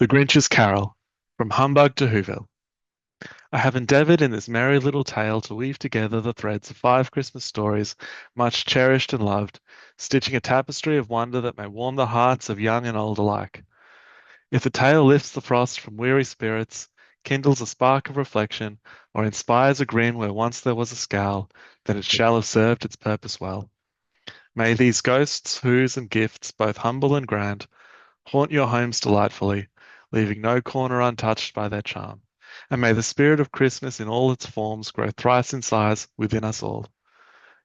The Grinch's Carol, from Humbug to Whoville. I have endeavoured in this merry little tale to weave together the threads of 5 Christmas stories, much cherished and loved, stitching a tapestry of wonder that may warm the hearts of young and old alike. If the tale lifts the frost from weary spirits, kindles a spark of reflection, or inspires a grin where once there was a scowl, then it shall have served its purpose well. May these ghosts, whoos, and gifts, both humble and grand, haunt your homes delightfully, leaving no corner untouched by their charm. And may the spirit of Christmas in all its forms grow thrice in size within us all.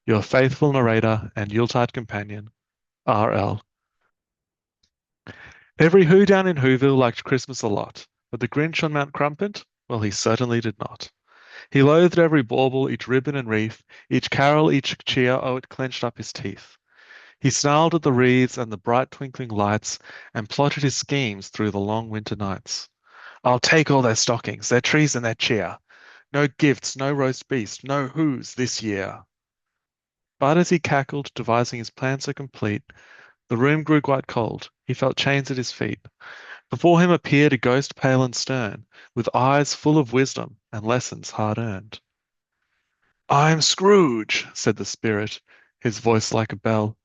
Your faithful narrator and Yuletide companion, R.L. Every Who down in Whoville liked Christmas a lot, but the Grinch on Mount Crumpet, well, he certainly did not. He loathed every bauble, each ribbon and wreath, each carol, each cheer, oh, it clenched up his teeth. He snarled at the wreaths and the bright twinkling lights, and plotted his schemes through the long winter nights. I'll take all their stockings, their trees and their cheer. No gifts, no roast beast, no whoos this year. But as he cackled, devising his plan so complete, the room grew quite cold. He felt chains at his feet. Before him appeared a ghost pale and stern, with eyes full of wisdom and lessons hard earned. I'm Scrooge, said the spirit, his voice like a bell.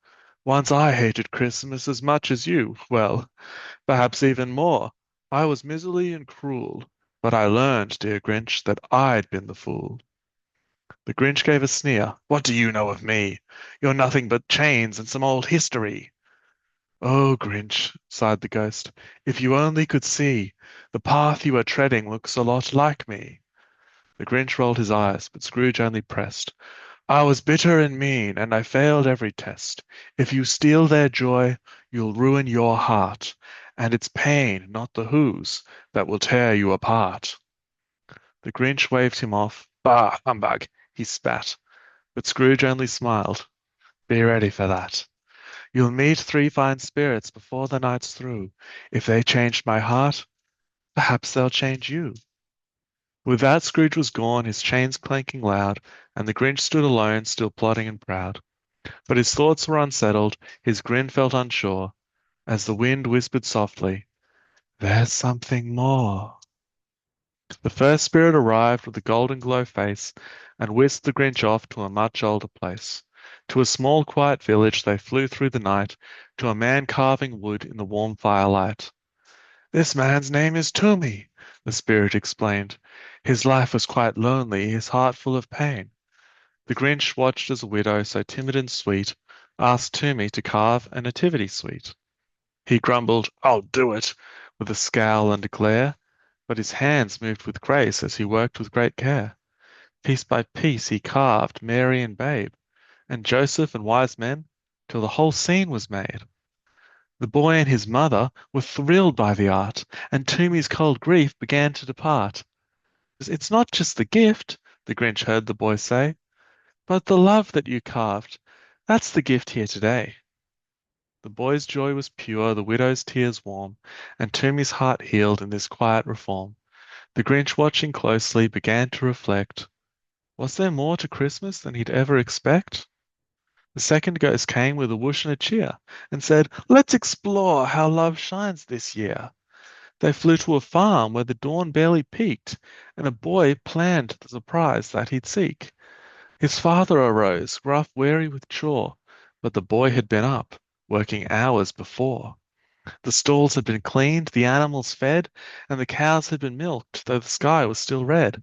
Once I hated Christmas as much as you, well, perhaps even more. I was miserly and cruel, but I learned, dear Grinch, that I'd been the fool. The Grinch gave a sneer. What do you know of me? You're nothing but chains and some old history. Oh, Grinch, sighed the ghost, if you only could see, the path you are treading looks a lot like me. The Grinch rolled his eyes, but Scrooge only pressed. I was bitter and mean, and I failed every test. If you steal their joy, you'll ruin your heart, and it's pain, not the who's, that will tear you apart. The Grinch waved him off. Bah, humbug, he spat, but Scrooge only smiled. Be ready for that. You'll meet 3 fine spirits before the night's through. If they changed my heart, perhaps they'll change you. With that, Scrooge was gone, his chains clanking loud, and the Grinch stood alone, still plodding and proud. But his thoughts were unsettled, his grin felt unsure, as the wind whispered softly, There's something more. The first spirit arrived with a golden glow face, and whisked the Grinch off to a much older place. To a small quiet village they flew through the night, to a man carving wood in the warm firelight. This man's name is Toomey, the spirit explained. His life was quite lonely, his heart full of pain. The Grinch watched as a widow so timid and sweet asked Toomey to carve a nativity suite. He grumbled, I'll do it, with a scowl and a glare, but his hands moved with grace as he worked with great care. Piece by piece he carved Mary and Babe, and Joseph and wise men, till the whole scene was made. The boy and his mother were thrilled by the art, and Toomey's cold grief began to depart. It's not just the gift, the Grinch heard the boy say, but the love that you carved. That's the gift here today. The boy's joy was pure, the widow's tears warm, and Toomey's heart healed in this quiet reform. The Grinch, watching closely, began to reflect. Was there more to Christmas than he'd ever expect? The second ghost came with a whoosh and a cheer, and said, Let's explore how love shines this year. They flew to a farm where the dawn barely peeked, and a boy planned the surprise that he'd seek. His father arose, gruff, weary with chore, but the boy had been up, working hours before. The stalls had been cleaned, the animals fed, and the cows had been milked, though the sky was still red.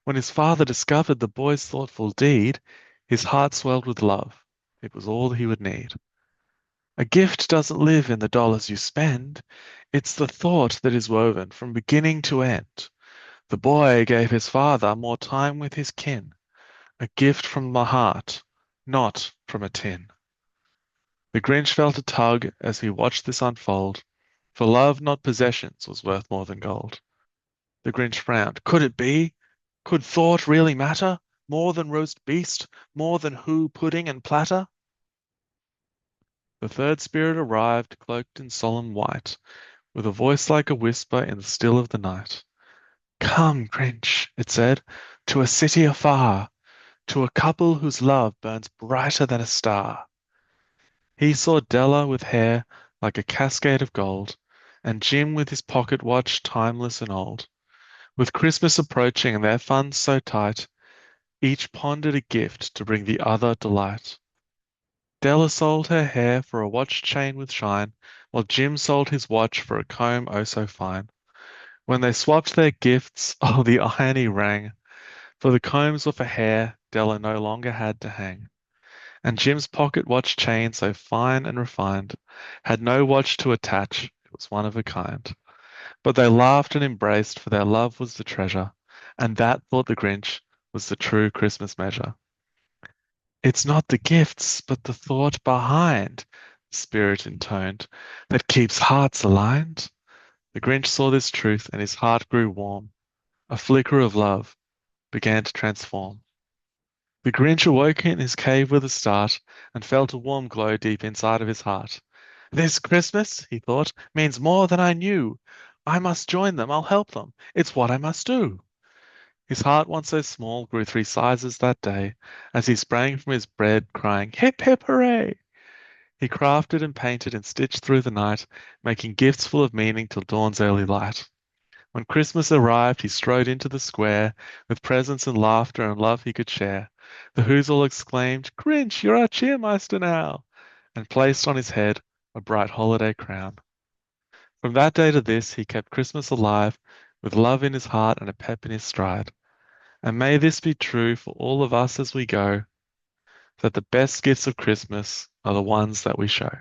When his father discovered the boy's thoughtful deed, his heart swelled with love. It was all he would need. A gift doesn't live in the dollars you spend. It's the thought that is woven from beginning to end. The boy gave his father more time with his kin. A gift from the heart, not from a tin. The Grinch felt a tug as he watched this unfold, for love, not possessions, was worth more than gold. The Grinch frowned. Could it be? Could thought really matter? More than roast beast? More than who, pudding, and platter? The third spirit arrived, cloaked in solemn white, with a voice like a whisper in the still of the night. Come, Grinch, it said, to a city afar, to a couple whose love burns brighter than a star. He saw Della with hair like a cascade of gold, and Jim with his pocket watch timeless and old. With Christmas approaching and their funds so tight, each pondered a gift to bring the other delight. Della sold her hair for a watch chain with shine, while Jim sold his watch for a comb oh so fine. When they swapped their gifts, oh, the irony rang, for the combs were for hair Della no longer had to hang. And Jim's pocket watch chain, so fine and refined, had no watch to attach, it was one of a kind. But they laughed and embraced, for their love was the treasure, and that, thought the Grinch, was the true Christmas measure. It's not the gifts, but the thought behind, the Spirit intoned, that keeps hearts aligned. The Grinch saw this truth, and his heart grew warm. A flicker of love began to transform. The Grinch awoke in his cave with a start and felt a warm glow deep inside of his heart. This Christmas, he thought, means more than I knew. I must join them, I'll help them. It's what I must do. His heart, once so small, grew 3 sizes that day as he sprang from his bed, crying, Hip, hip, hooray! He crafted and painted and stitched through the night, making gifts full of meaning till dawn's early light. When Christmas arrived, he strode into the square with presents and laughter and love he could share. The Who's all exclaimed, Grinch, you're our cheermeister now, and placed on his head a bright holiday crown. From that day to this, he kept Christmas alive with love in his heart and a pep in his stride. And may this be true for all of us as we go, that the best gifts of Christmas are the ones that we show.